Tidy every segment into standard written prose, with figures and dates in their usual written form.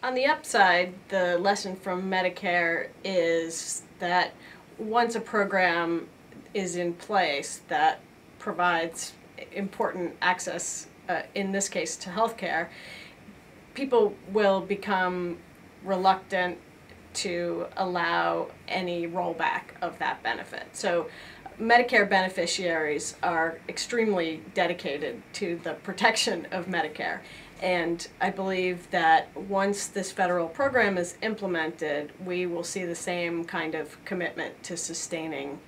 On the upside, the lesson from Medicare is that once a program is in place that provides important access, in this case to healthcare, people will become reluctant to allow any rollback of that benefit. So Medicare beneficiaries are extremely dedicated to the protection of Medicare. And I believe that once this federal program is implemented, we will see the same kind of commitment to sustaining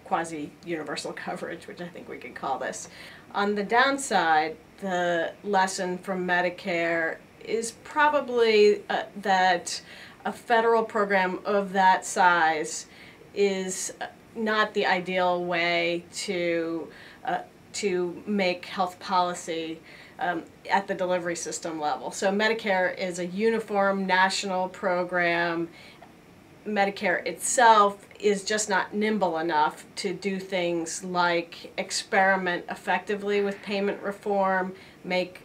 quasi-universal coverage, which I think we could call this. On the downside, the lesson from Medicare is probably that a federal program of that size is not the ideal way to make health policy at the delivery system level. So Medicare is a uniform national program. Medicare itself is just not nimble enough to do things like experiment effectively with payment reform, make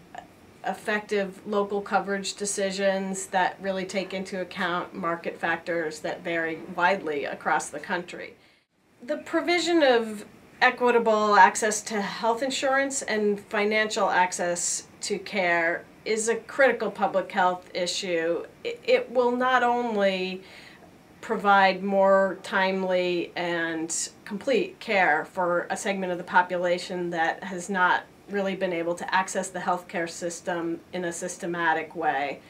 effective local coverage decisions that really take into account market factors that vary widely across the country. The provision of equitable access to health insurance and financial access to care is a critical public health issue. It will not only provide more timely and complete care for a segment of the population that has not really been able to access the healthcare system in a systematic way,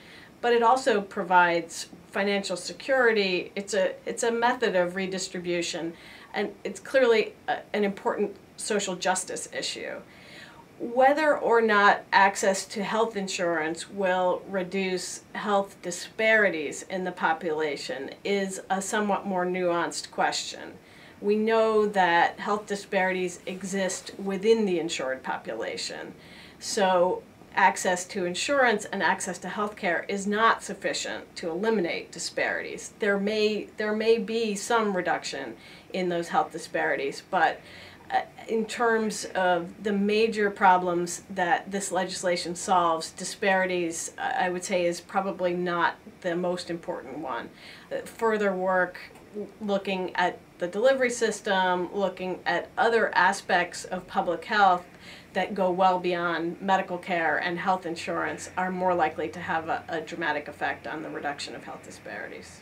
but it also provides financial security. It's a method of redistribution, and it's clearly an important social justice issue. Whether or not access to health insurance will reduce health disparities in the population is a somewhat more nuanced question. We know that health disparities exist within the insured population. So access to insurance and access to health care is not sufficient to eliminate disparities. There may be some reduction in those health disparities, but in terms of the major problems that this legislation solves, disparities, I would say, is probably not the most important one. Further work looking at the delivery system, looking at other aspects of public health that go well beyond medical care and health insurance are more likely to have a dramatic effect on the reduction of health disparities.